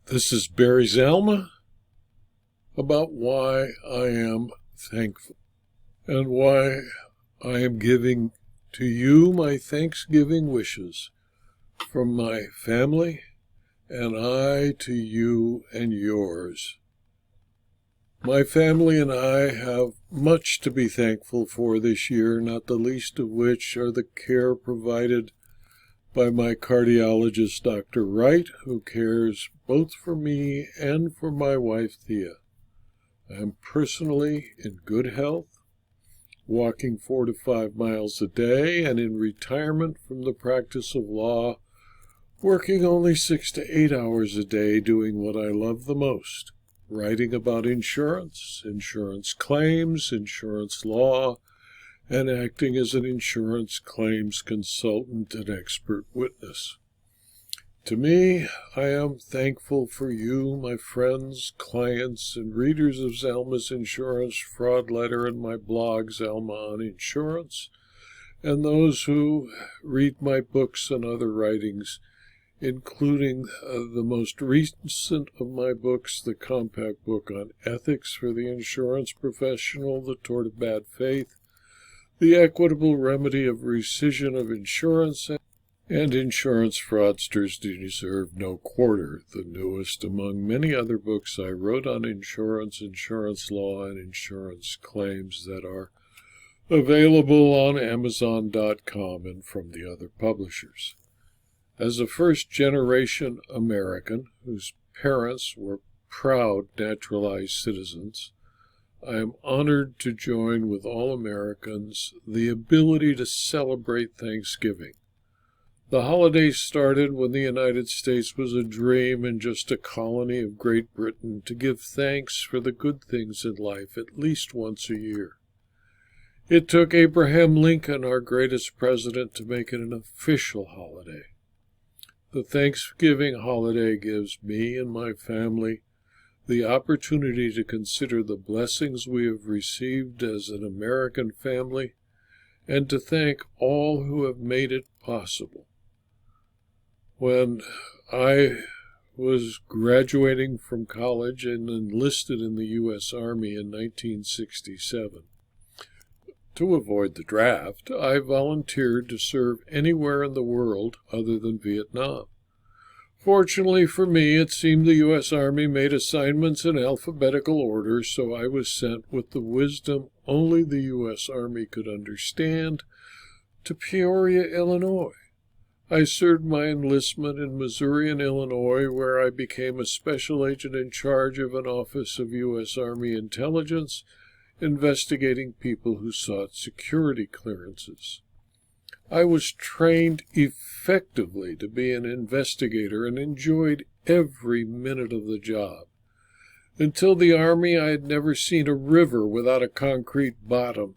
This is Barry Zalma about why I am thankful and why I am giving to you my Thanksgiving wishes from my family and I to you and yours. My family and I have much to be thankful for this year, not the least of which are the care provided by my cardiologist, Dr. Wright, who cares both for me and for my wife, Thea. I am personally in good health, walking 4 to 5 miles a day, and in retirement from the practice of law, working only 6 to 8 hours a day doing what I love the most, writing about insurance, insurance claims, insurance law, and acting as an insurance claims consultant and expert witness. To me, I am thankful for you, my friends, clients, and readers of Zalma's Insurance Fraud Letter and my blog, Zalma on Insurance, and those who read my books and other writings, including the most recent of my books, the compact book on ethics for the insurance professional, The Tort of Bad Faith, The Equitable Remedy of Rescission of Insurance, and Insurance Fraudsters Deserve No Quarter, the newest among many other books I wrote on insurance, insurance law, and insurance claims that are available on Amazon.com and from the other publishers. As a first-generation American whose parents were proud naturalized citizens, I am honored to join with all Americans the ability to celebrate Thanksgiving. The holiday started when the United States was a dream and just a colony of Great Britain to give thanks for the good things in life at least once a year. It took Abraham Lincoln, our greatest president, to make it an official holiday. The Thanksgiving holiday gives me and my family the opportunity to consider the blessings we have received as an American family and to thank all who have made it possible. When I was graduating from college and enlisted in the U.S. Army in 1967, to avoid the draft, I volunteered to serve anywhere in the world other than Vietnam. Fortunately for me, it seemed the U.S. Army made assignments in alphabetical order, so I was sent with the wisdom only the U.S. Army could understand to Peoria, Illinois. I served my enlistment in Missouri and Illinois, where I became a special agent in charge of an Office of U.S. Army Intelligence, investigating people who sought security clearances. I was trained effectively to be an investigator and enjoyed every minute of the job. Until the Army, I had never seen a river without a concrete bottom,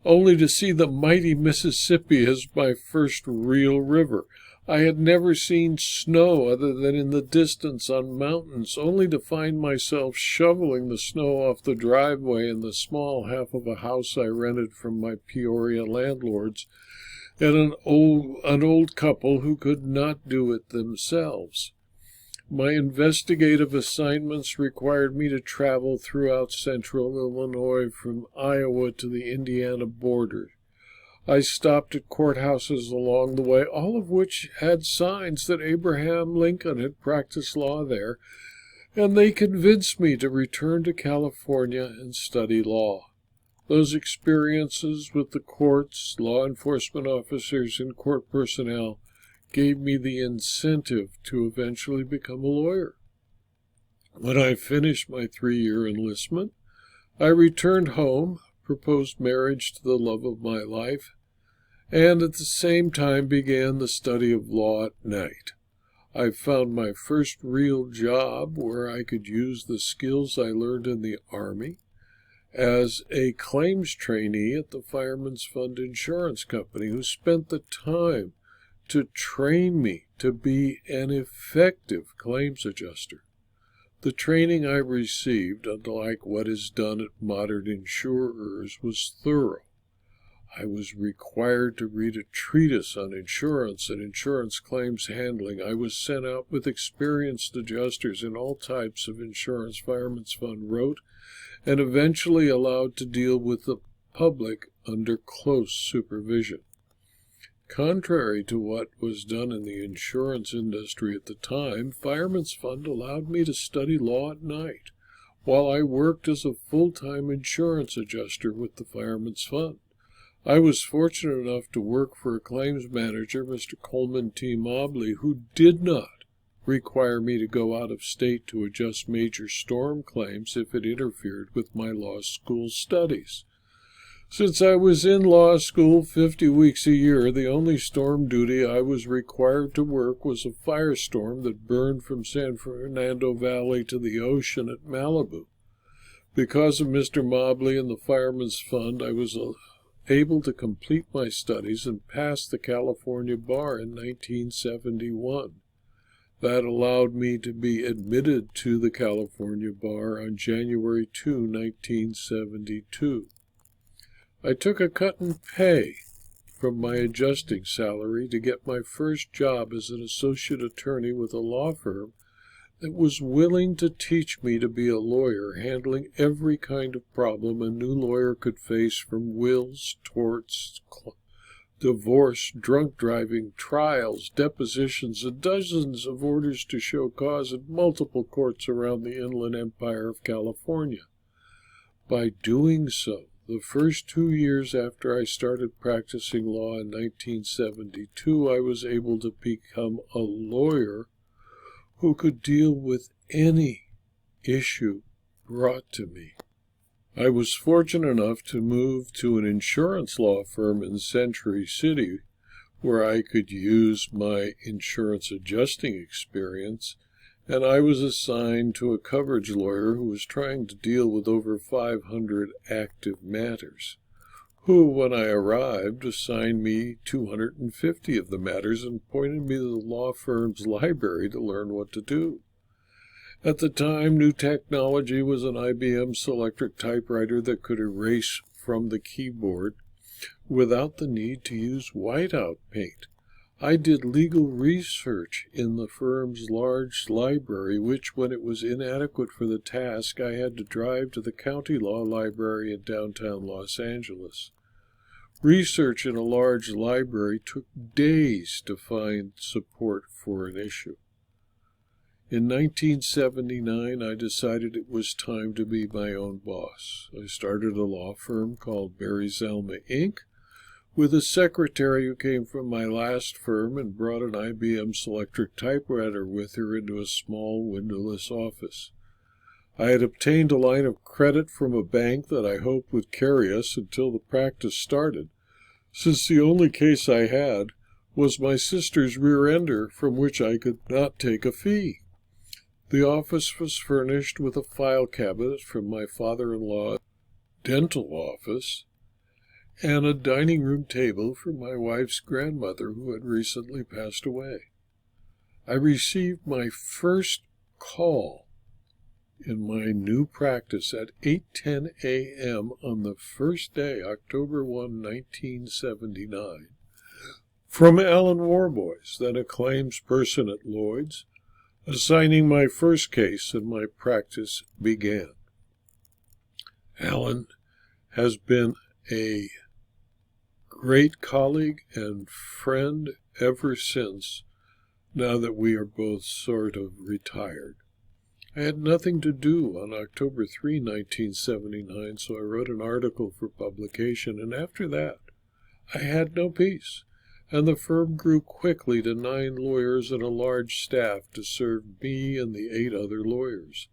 only to see the mighty Mississippi as my first real river. I had never seen snow other than in the distance on mountains, only to find myself shoveling the snow off the driveway in the small half of a house I rented from my Peoria landlords, and an old couple who could not do it themselves. My investigative assignments required me to travel throughout central Illinois from Iowa to the Indiana border. I stopped at courthouses along the way, all of which had signs that Abraham Lincoln had practiced law there, and they convinced me to return to California and study law. Those experiences with the courts, law enforcement officers, and court personnel gave me the incentive to eventually become a lawyer. When I finished my 3-year enlistment, I returned home, proposed marriage to the love of my life, and at the same time began the study of law at night. I found my first real job where I could use the skills I learned in the Army as a claims trainee at the Fireman's Fund Insurance Company, who spent the time to train me to be an effective claims adjuster. The training I received, unlike what is done at modern insurers, was thorough. I was required to read a treatise on insurance and insurance claims handling. I was sent out with experienced adjusters in all types of insurance Fireman's Fund wrote, and eventually allowed to deal with the public under close supervision. Contrary to what was done in the insurance industry at the time, Fireman's Fund allowed me to study law at night, while I worked as a full-time insurance adjuster with the Fireman's Fund. I was fortunate enough to work for a claims manager, Mr. Coleman T. Mobley, who did not require me to go out of state to adjust major storm claims if it interfered with my law school studies. Since I was in law school 50 weeks a year, the only storm duty I was required to work was a firestorm that burned from San Fernando Valley to the ocean at Malibu. Because of Mr. Mobley and the Fireman's Fund, I was able to complete my studies and pass the California bar in 1971. That allowed me to be admitted to the California bar on January 2, 1972. I took a cut in pay from my adjusting salary to get my first job as an associate attorney with a law firm that was willing to teach me to be a lawyer, handling every kind of problem a new lawyer could face, from wills, torts, divorce, drunk driving, trials, depositions, and dozens of orders to show cause in multiple courts around the Inland Empire of California. By doing so, the first 2 years after I started practicing law in 1972, I was able to become a lawyer who could deal with any issue brought to me. I was fortunate enough to move to an insurance law firm in Century City, where I could use my insurance adjusting experience, and I was assigned to a coverage lawyer who was trying to deal with over 500 active matters, who, when I arrived, assigned me 250 of the matters and pointed me to the law firm's library to learn what to do. At the time, new technology was an IBM Selectric typewriter that could erase from the keyboard without the need to use whiteout paint. I did legal research in the firm's large library, which, when it was inadequate for the task, I had to drive to the county law library in downtown Los Angeles. Research in a large library took days to find support for an issue. In 1979, I decided it was time to be my own boss. I started a law firm called Barry Zelma, Inc., with a secretary who came from my last firm and brought an IBM Selectric typewriter with her into a small windowless office. I had obtained a line of credit from a bank that I hoped would carry us until the practice started, since the only case I had was my sister's rear-ender, from which I could not take a fee. The office was furnished with a file cabinet from my father-in-law's dental office, and a dining room table for my wife's grandmother, who had recently passed away. I received my first call in my new practice at 8:10 a.m. on the first day, October 1, 1979, from Alan Warboys, then a claims person at Lloyd's, assigning my first case, and my practice began. Alan has been a great colleague and friend ever since, now that we are both sort of retired. I had nothing to do on October 3, 1979, so I wrote an article for publication, and after that, I had no peace, and the firm grew quickly to 9 lawyers and a large staff to serve me and the 8 other lawyers.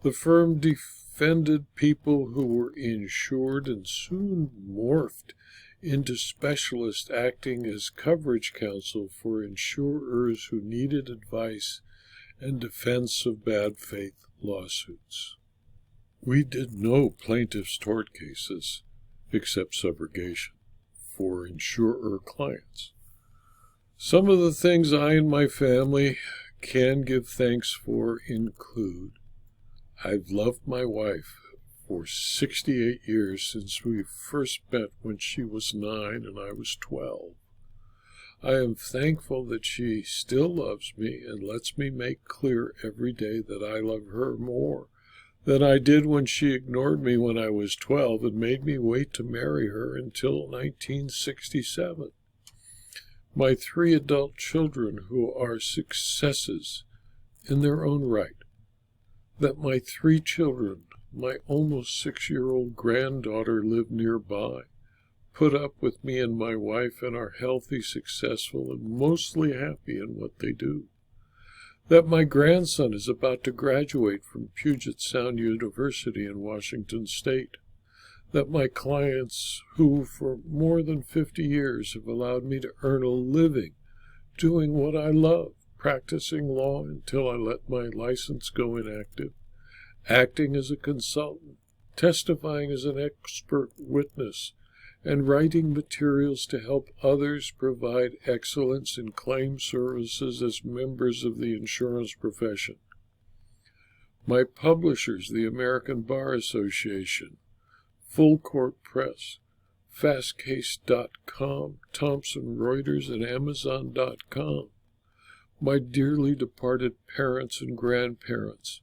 The firm defended people who were insured and soon morphed into specialists acting as coverage counsel for insurers who needed advice and defense of bad faith lawsuits. We did no plaintiff's tort cases, except subrogation, for insurer clients. Some of the things I and my family can give thanks for include: I've loved my wife for 68 years since we first met when she was 9 and I was 12. I am thankful that she still loves me and lets me make clear every day that I love her more than I did when she ignored me when I was 12 and made me wait to marry her until 1967. My 3 adult children who are successes in their own right. That my 3 children, my almost 6-year-old granddaughter live nearby, put up with me and my wife and are healthy, successful, and mostly happy in what they do. That my grandson is about to graduate from Puget Sound University in Washington State. That my clients, who for more than 50 years have allowed me to earn a living doing what I love, practicing law until I let my license go inactive, acting as a consultant, testifying as an expert witness, and writing materials to help others provide excellence in claim services as members of the insurance profession. My publishers, the American Bar Association, Full Court Press, Fastcase.com, Thomson Reuters, and Amazon.com. My dearly departed parents and grandparents,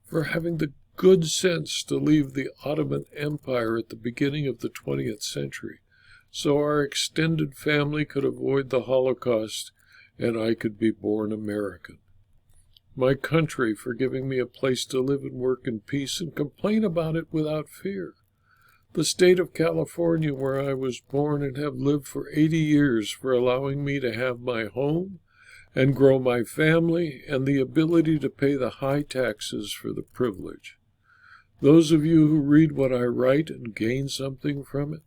for having the good sense to leave the Ottoman Empire at the beginning of the 20th century, so our extended family could avoid the Holocaust and I could be born American. My country for giving me a place to live and work in peace and complain about it without fear. The state of California where I was born and have lived for 80 years for allowing me to have my home and grow my family and the ability to pay the high taxes for the privilege. Those of you who read what I write and gain something from it,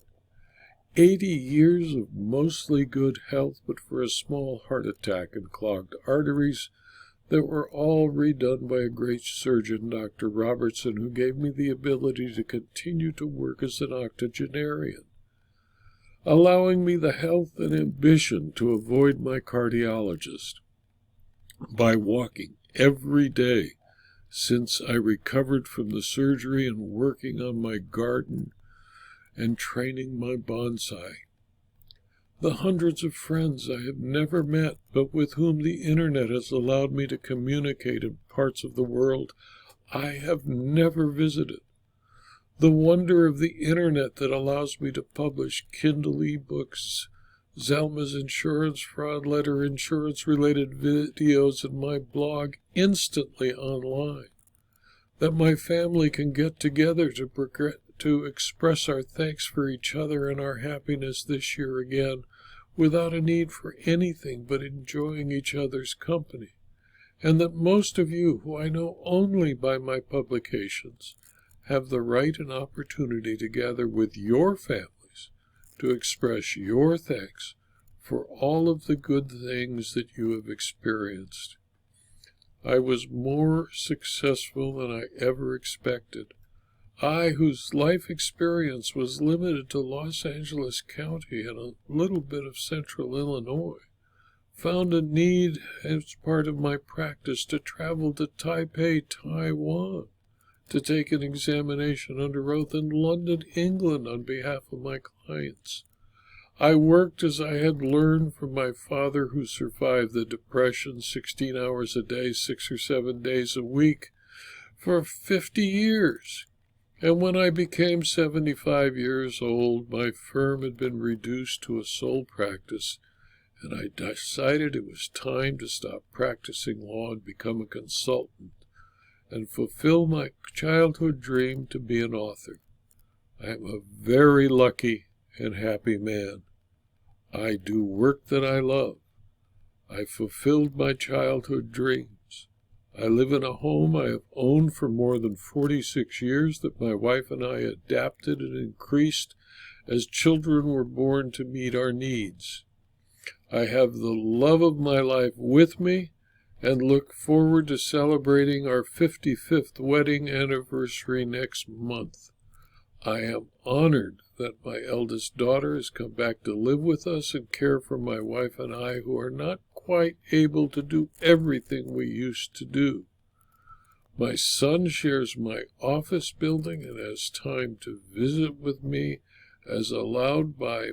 80 years of mostly good health, but for a small heart attack and clogged arteries that were all redone by a great surgeon, Dr. Robertson, who gave me the ability to continue to work as an octogenarian, allowing me the health and ambition to avoid my cardiologist by walking every day since I recovered from the surgery and working on my garden and training my bonsai. The hundreds of friends I have never met, but with whom the internet has allowed me to communicate in parts of the world I have never visited. The wonder of the internet that allows me to publish Kindle ebooks, Zelma's insurance fraud letter, insurance-related videos, and my blog instantly online. That my family can get together to express our thanks for each other and our happiness this year again, without a need for anything but enjoying each other's company, and that most of you, who I know only by my publications, have the right and opportunity to gather with your families to express your thanks for all of the good things that you have experienced. I was more successful than I ever expected. I, whose life experience was limited to Los Angeles County and a little bit of central Illinois, found a need as part of my practice to travel to Taipei, Taiwan, to take an examination under oath in London, England, on behalf of my clients. I worked as I had learned from my father, who survived the Depression, 16 hours a day, 6 or 7 days a week, for 50 years. And when I became 75 years old, my firm had been reduced to a sole practice, and I decided it was time to stop practicing law and become a consultant and fulfill my childhood dream to be an author. I am a very lucky and happy man. I do work that I love. I fulfilled my childhood dreams. I live in a home I have owned for more than 46 years that my wife and I adapted and increased as children were born to meet our needs. I have the love of my life with me and look forward to celebrating our 55th wedding anniversary next month. I am honored that my eldest daughter has come back to live with us and care for my wife and I, who are not quite able to do everything we used to do. My son shares my office building and has time to visit with me as allowed by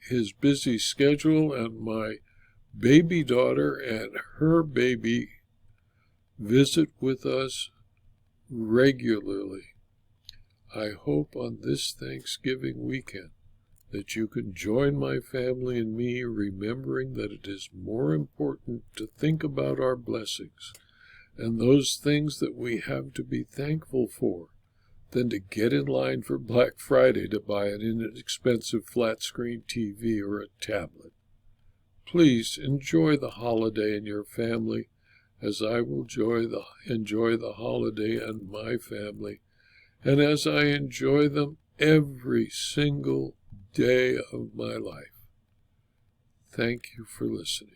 his busy schedule, and my baby daughter and her baby visit with us regularly. I hope on this Thanksgiving weekend that you can join my family and me, remembering that it is more important to think about our blessings and those things that we have to be thankful for than to get in line for Black Friday to buy an inexpensive flat-screen TV or a tablet. Please enjoy the holiday in your family as I will enjoy the holiday and my family, and as I enjoy them every single day of my life. Thank you for listening.